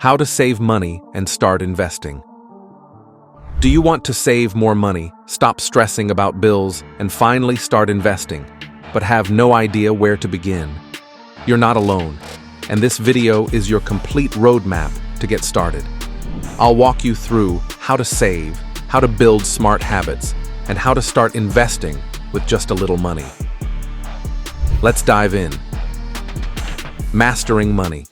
How to save money and start investing. Do you want to save more money, stop stressing about bills, and finally start investing, but have no idea where to begin? You're not alone, and this video is your complete roadmap to get started. I'll walk you through how to save, how to build smart habits, and how to start investing with just a little money. Let's dive in. Mastering money.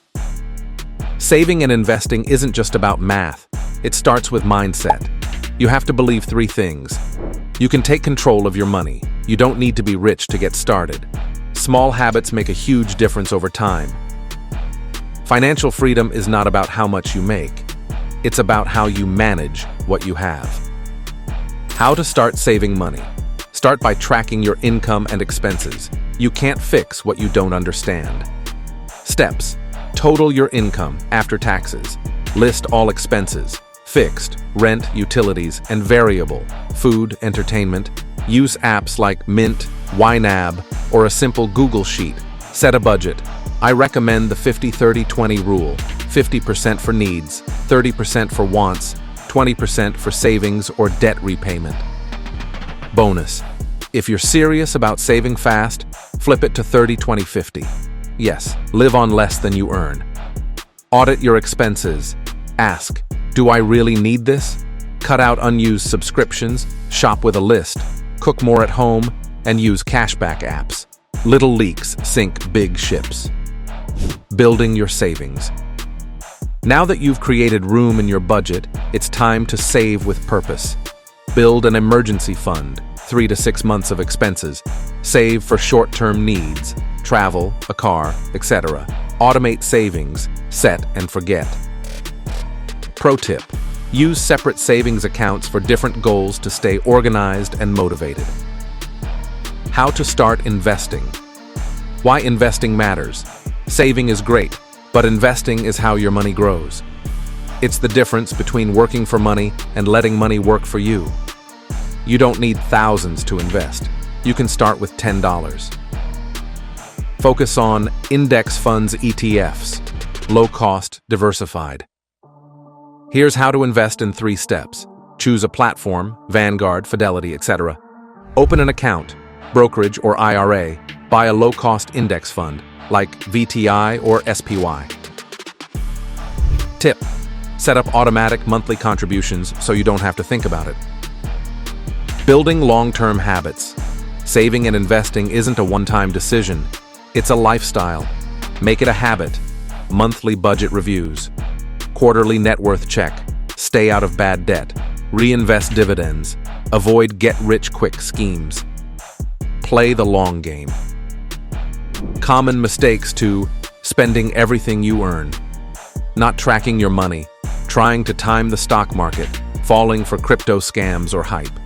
Saving and investing isn't just about math. It starts with mindset. You have to believe three things. You can take control of your money. You don't need to be rich to get started. Small habits make a huge difference over time. Financial freedom is not about how much you make. It's about how you manage what you have. How to start saving money. Start by tracking your income and expenses. You can't fix what you don't understand. Steps. Total your income after taxes. List all expenses. Fixed, rent, utilities, and variable, food, entertainment. Use apps like Mint, YNAB, or a simple Google Sheet. Set a budget. I recommend the 50-30-20 rule. 50% for needs, 30% for wants, 20% for savings or debt repayment. Bonus. If you're serious about saving fast, flip it to 30-20-50. Yes, live on less than you earn. Audit your expenses. Ask, do I really need this? Cut out unused subscriptions, shop with a list, cook more at home, and use cashback apps. Little leaks sink big ships. Building your savings. Now that you've created room in your budget, it's time to save with purpose. Build an emergency fund, 3 to 6 months of expenses. Save for short-term needs, travel, a car, etc. Automate savings, set and forget. Pro tip: use separate savings accounts for different goals to stay organized and motivated. How to start investing. Why investing matters. Saving is great, but investing is how your money grows. It's the difference between working for money and letting money work for you. You don't need thousands to invest. You can start with $10. Focus on index funds ETFs, low cost, diversified. Here's how to invest in 3 steps. Choose a platform, Vanguard, Fidelity, etc. Open an account, brokerage or IRA. Buy a low-cost index fund, like VTI or SPY. Tip: set up automatic monthly contributions so you don't have to think about it. Building long-term habits. Saving and investing isn't a one-time decision. It's a lifestyle. Make it a habit. Monthly budget reviews. Quarterly net worth check. Stay out of bad debt. Reinvest dividends. Avoid get-rich-quick schemes. Play the long game. Common mistakes to spending everything you earn. Not tracking your money. Trying to time the stock market. Falling for crypto scams or hype.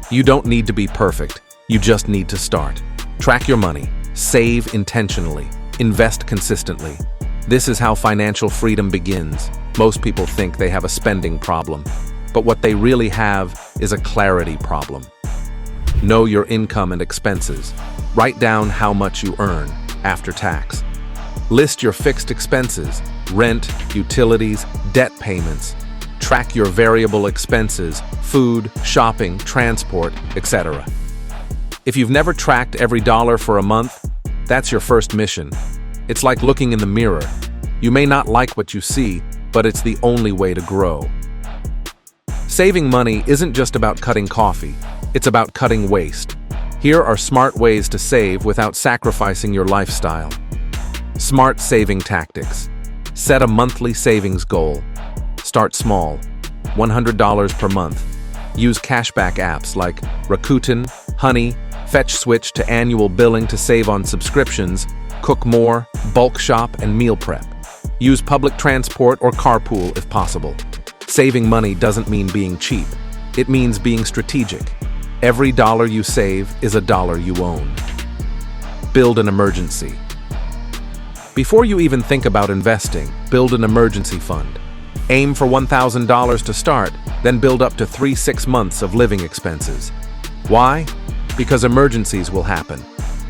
You don't need to be perfect. You just need to start. Track your money. Save intentionally. Invest consistently. This is how financial freedom begins. Most people think they have a spending problem, but what they really have is a clarity problem. Know your income and expenses. Write down how much you earn after tax. List your fixed expenses, rent, utilities, debt payments. Track your variable expenses, food, shopping, transport, etc. If you've never tracked every dollar for a month, that's your first mission. It's like looking in the mirror. You may not like what you see, but it's the only way to grow. Saving money isn't just about cutting coffee. It's about cutting waste. Here are smart ways to save without sacrificing your lifestyle. Smart saving tactics. Set a monthly savings goal. Start small, $100 per month. Use cashback apps like Rakuten, Honey, Fetch Switch to annual billing to save on subscriptions. Cook more, bulk shop, and meal prep. Use public transport or carpool if possible. Saving money doesn't mean being cheap. It means being strategic. Every dollar you save is a dollar you own. Build an emergency. Before you even think about investing, build an emergency fund. Aim for $1,000 to start, then build up to 3-6 months of living expenses. Why? Because emergencies will happen,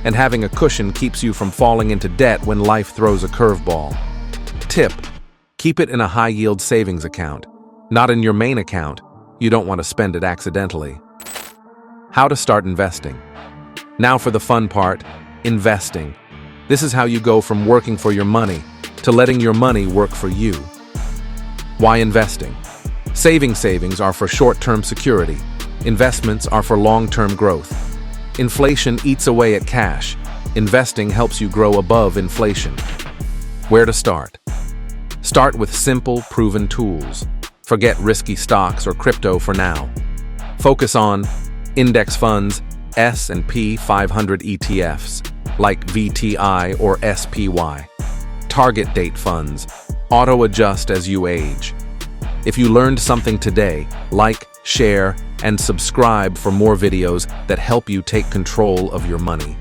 and having a cushion keeps you from falling into debt when life throws a curveball. Tip: Keep it in a high-yield savings account, not in your main account. You don't want to spend it accidentally. How to start investing. Now for the fun part, investing. This is how you go from working for your money to letting your money work for you. Why investing? Savings are for short-term security. Investments are for long-term growth. Inflation eats away at cash. Investing helps you grow above inflation. Where to start? Start with simple, proven tools. Forget risky stocks or crypto for now. Focus on index funds, S&P 500 ETFs, like VTI or SPY. Target date funds, auto-adjust as you age. If you learned something today, like, share, and subscribe for more videos that help you take control of your money.